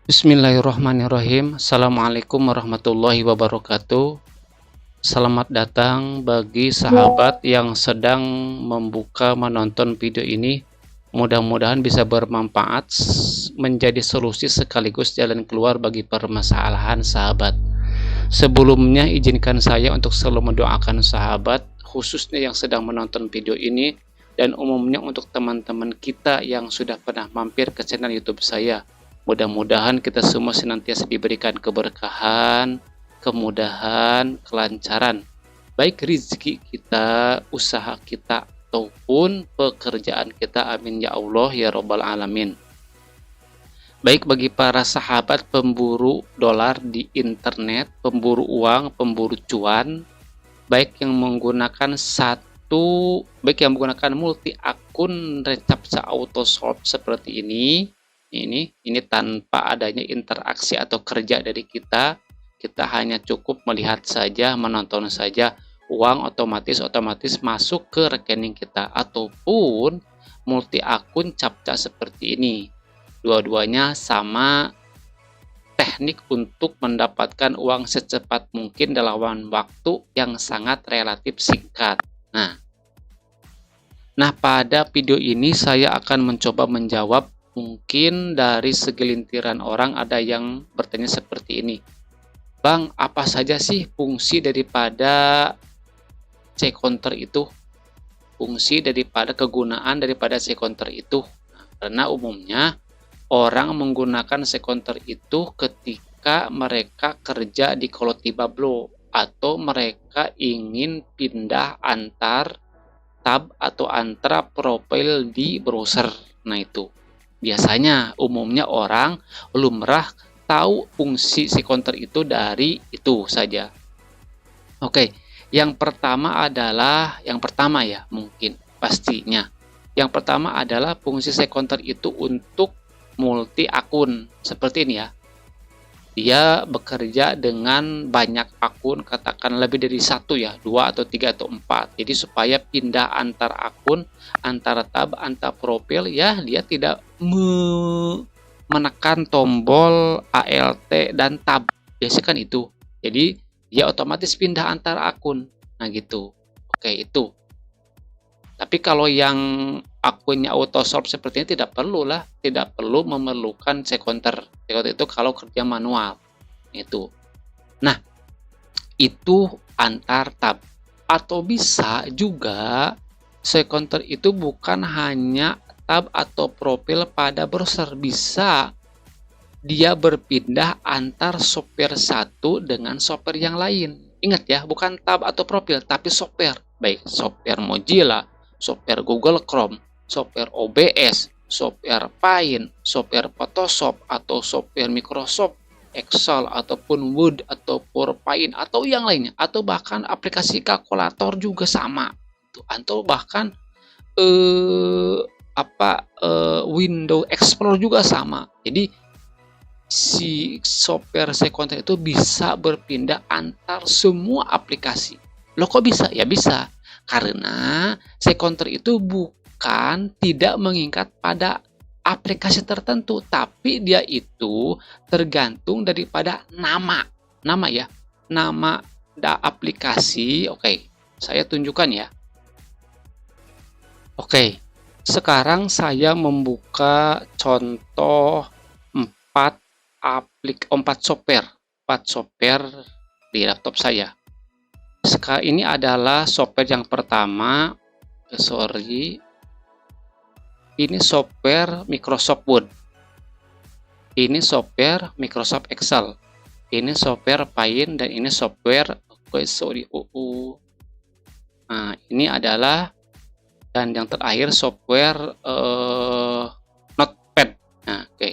Bismillahirrahmanirrahim. Assalamualaikum warahmatullahi wabarakatuh. Selamat datang bagi sahabat yang sedang menonton video ini. Mudah-mudahan bisa bermanfaat, menjadi solusi sekaligus jalan keluar bagi permasalahan sahabat. Sebelumnya izinkan saya untuk selalu mendoakan sahabat, khususnya yang sedang menonton video ini, dan umumnya untuk teman-teman kita yang sudah pernah mampir ke channel YouTube saya. Mudah-mudahan kita semua senantiasa diberikan keberkahan, kemudahan, kelancaran, baik rezeki kita, usaha kita, ataupun pekerjaan kita. Amin ya Allah ya Rabbal Alamin. Baik bagi para sahabat pemburu dolar di internet, pemburu uang, pemburu cuan, baik yang menggunakan baik yang menggunakan multi akun recaptcha auto solve seperti ini tanpa adanya interaksi atau kerja dari kita hanya cukup melihat saja, menonton saja, uang otomatis masuk ke rekening kita. Ataupun multi akun captcha seperti ini, dua-duanya sama teknik untuk mendapatkan uang secepat mungkin dalam waktu yang sangat relatif singkat. Nah, pada video ini saya akan mencoba menjawab. Mungkin dari segelintiran orang ada yang bertanya seperti ini, Bang, apa saja sih fungsi daripada C-counter itu? Fungsi daripada kegunaan daripada C-counter itu? Karena umumnya orang menggunakan C-counter itu ketika mereka kerja di Kolotibablo atau mereka ingin pindah antar tab atau antara profil di browser. Nah, itu biasanya umumnya orang lumrah tahu fungsi si counter itu dari itu saja. Oke, yang pertama ya, mungkin pastinya yang pertama adalah fungsi si counter itu untuk multi akun seperti ini ya. Dia bekerja dengan banyak akun, katakan lebih dari satu ya, 2 atau 3 atau 4. Jadi supaya pindah antar akun, antara tab, antar profil ya, dia tidak menekan tombol Alt dan tab. Biasanya kan itu. Jadi dia otomatis pindah antar akun. Nah gitu. Oke, itu. Tapi kalau yang akunnya auto solve seperti ini tidak perlu memerlukan C-counter. C-counter itu kalau kerja manual itu. Nah, itu antar tab. Atau bisa juga C-counter itu bukan hanya tab atau profil pada browser, bisa dia berpindah antar software satu dengan software yang lain. Ingat ya, bukan tab atau profil, tapi software. Baik software Mozilla, software Google Chrome, software OBS, software Paint, software Photoshop, atau software Microsoft Excel, ataupun Word, atau PowerPoint, atau yang lainnya, atau bahkan aplikasi kalkulator juga sama, atau bahkan Windows Explorer juga sama. Jadi si software C-counter itu bisa berpindah antar semua aplikasi. Loh kok bisa? Ya bisa. Karena C-counter itu bukan tidak mengikat pada aplikasi tertentu, tapi dia itu tergantung daripada nama ya. Nama aplikasi. Oke, saya tunjukkan ya. Oke, sekarang saya membuka contoh 4 software di laptop saya. Sekarang ini adalah software yang pertama. Ini software Microsoft Word. Ini software Microsoft Excel. Ini software Paint, dan ini software Nah, ini adalah, dan yang terakhir software Notepad. Nah, oke.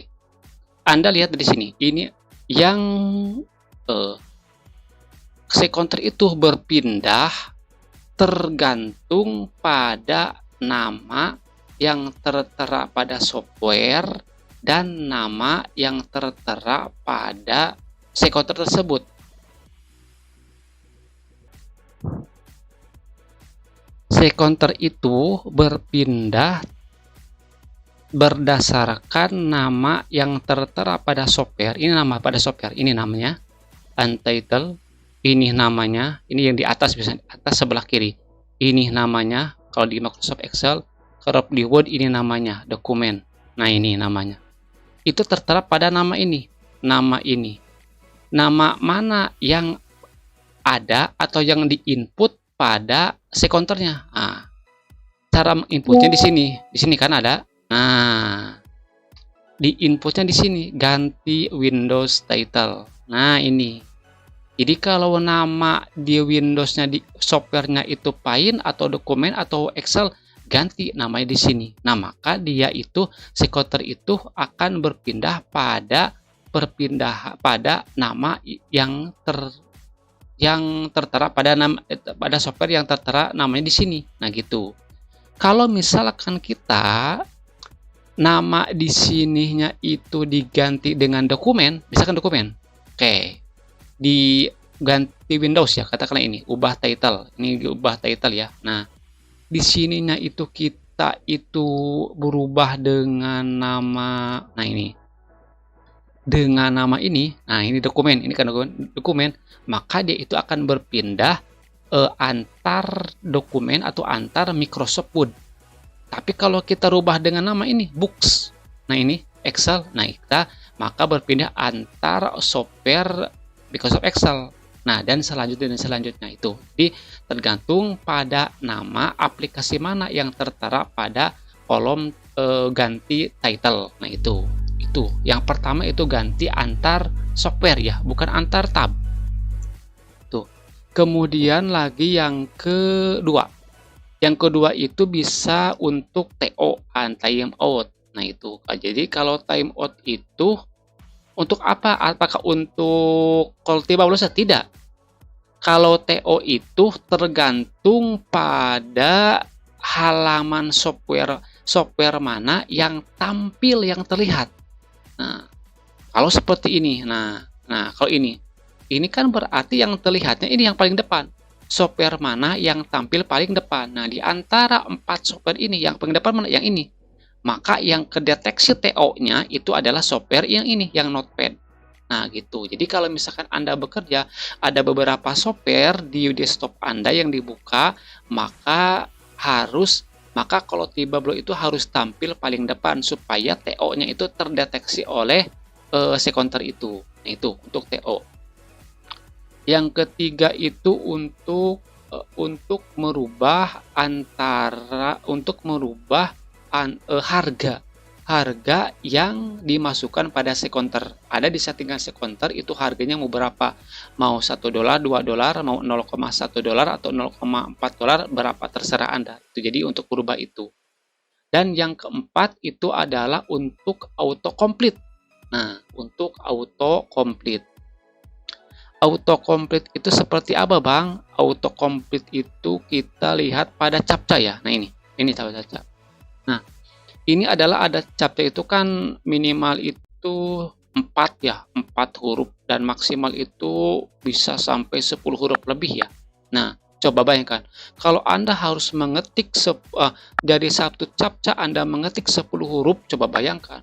Anda lihat di sini, ini yang C-counter itu berpindah tergantung pada nama yang tertera pada software dan nama yang tertera pada C-counter tersebut. C-counter itu berpindah berdasarkan nama yang tertera pada software. Ini nama pada software, ini namanya untitled, ini namanya, ini yang di atas, biasanya atas sebelah kiri, ini namanya kalau di Microsoft Excel. Kalau di Word ini namanya dokumen. Nah, ini namanya. Itu tertera pada nama ini. Nama ini. Nama mana yang ada atau yang diinput pada sekonternya. Nah, cara inputnya di sini. Di sini kan ada. Nah, di inputnya di sini ganti Windows title. Nah, ini. Jadi kalau nama di Windows-nya di software-nya itu Paint atau dokumen atau Excel, ganti namanya di sini. Nah, maka dia itu sekonter itu akan berpindah pada nama yang tertera pada software yang tertera namanya di sini. Nah, gitu. Kalau misalkan kita nama di sininya itu diganti dengan dokumen, misalkan dokumen. Oke. Diganti Windows ya, katakanlah ini, ubah title. Ini ubah title ya. Nah, di sininya itu kita itu berubah dengan nama, nah ini dengan nama ini, nah ini dokumen, ini kan dokumen, maka dia itu akan berpindah antar dokumen atau antar Microsoft Word. Tapi kalau kita rubah dengan nama ini books, nah ini Excel, nah kita maka berpindah antar software Microsoft Excel. Nah, dan selanjutnya itu. Jadi tergantung pada nama aplikasi mana yang tertera pada kolom ganti title. Nah, itu. Yang pertama itu ganti antar software ya, bukan antar tab. Tuh. Kemudian lagi yang kedua. Yang kedua itu bisa untuk TO, time out. Nah, itu. Jadi kalau time out itu untuk apa? Apakah untuk kalau tiba lulus? Tidak. Kalau TO itu tergantung pada halaman software mana yang tampil, yang terlihat. Nah, kalau seperti ini. Nah, kalau ini kan berarti yang terlihatnya ini yang paling depan. Software mana yang tampil paling depan. Nah, di antara 4 software ini yang paling depan mana? Yang ini. Maka yang kedeteksi TO-nya itu adalah software yang ini, yang Notepad. Nah, gitu. Jadi kalau misalkan Anda bekerja, ada beberapa software di desktop Anda yang dibuka, maka kalau tiba block itu harus tampil paling depan supaya TO-nya itu terdeteksi oleh sekonter itu. Nah, itu untuk TO. Yang ketiga itu untuk merubah harga yang dimasukkan pada sekonter. Ada di settingan sekonter itu harganya mau berapa, mau $1, $2, mau $0,1 atau $0,4, berapa terserah Anda. Itu jadi untuk berubah itu. Dan yang keempat itu adalah untuk autocomplete. Nah, untuk autocomplete. Autocomplete itu seperti apa, Bang? Autocomplete itu kita lihat pada captcha ya. Nah, ini captcha. Nah, ini adalah ada captcha itu kan minimal itu 4 ya, 4 huruf dan maksimal itu bisa sampai 10 huruf lebih ya. Nah, coba bayangkan kalau Anda harus mengetik dari satu captcha Anda mengetik 10 huruf, coba bayangkan.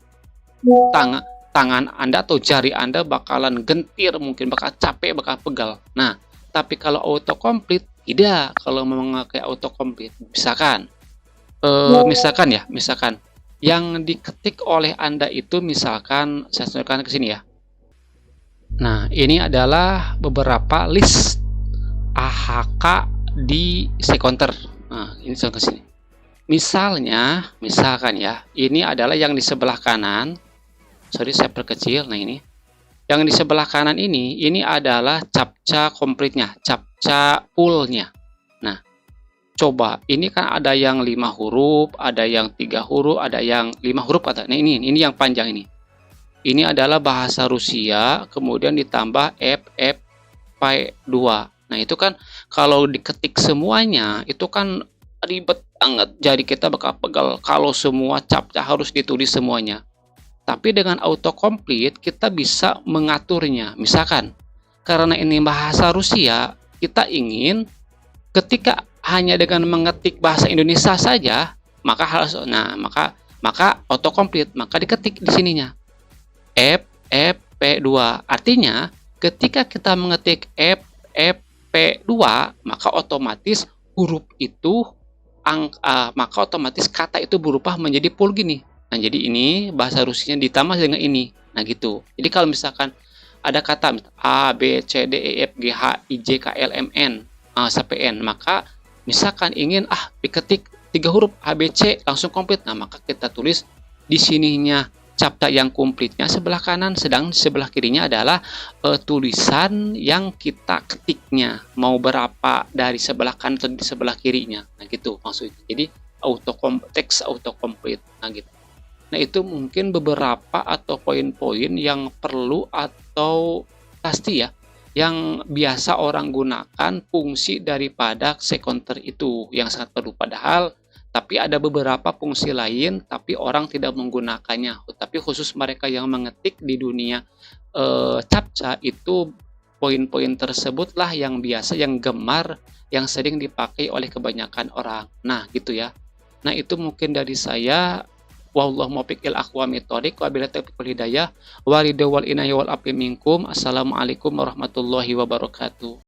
Tangan Anda atau jari Anda bakalan gentir, mungkin bakal capek, bakal pegal. Nah, tapi kalau autocomplete tidak. Kalau memakai autocomplete, misalkan yang diketik oleh Anda itu, misalkan saya tunjukkan ke sini ya. Nah, ini adalah beberapa list AHK di sekonter. Nah, ini ke sini. Misalkan ya, ini adalah yang di sebelah kanan. Sorry, saya perkecil. Nah, ini. Yang di sebelah kanan ini adalah captcha complete-nya, captcha full-nya. Nah, coba, ini kan ada yang 5 huruf, ada yang 3 huruf, ada yang 5 huruf. Nah, ini yang panjang ini. Ini adalah bahasa Rusia, kemudian ditambah FFP2. Nah, itu kan kalau diketik semuanya, itu kan ribet banget. Jadi kita bakal pegal kalau semua captcha harus ditulis semuanya. Tapi dengan autocomplete, kita bisa mengaturnya. Misalkan, karena ini bahasa Rusia, kita ingin ketika hanya dengan mengetik bahasa Indonesia saja, maka maka autocomplete, maka diketik di sininya FFP2. Artinya ketika kita mengetik FFP2, maka otomatis huruf itu maka otomatis kata itu berubah menjadi full gini. Nah, jadi ini bahasa Rusianya ditambah dengan ini. Nah, gitu. Jadi kalau misalkan ada kata A, B, C, D, E, F, G, H, I, J, K, L, M, N sampai N, maka misalkan ingin diketik 3 huruf A, B, C langsung komplit. Nah, maka kita tulis di sininya capta yang komplitnya sebelah kanan, sedang sebelah kirinya adalah tulisan yang kita ketiknya, mau berapa dari sebelah kanan atau di sebelah kirinya. Nah, gitu maksudnya. Jadi teks autocomplete. Nah, gitu. Nah, itu mungkin beberapa atau poin-poin yang perlu atau pasti ya, yang biasa orang gunakan fungsi daripada counter itu yang sangat perlu. Padahal tapi ada beberapa fungsi lain tapi orang tidak menggunakannya. Tapi khusus mereka yang mengetik di dunia captcha itu, poin-poin tersebutlah yang biasa, yang gemar, yang sering dipakai oleh kebanyakan orang. Nah, gitu ya. Nah, itu mungkin dari saya. Wallahu muwaffiq ila aqwamit thoriq, wabillahi taufiq wal hidayah, wa ridha wal inayah wal afi minkum. Assalamualaikum warahmatullahi wabarakatuh.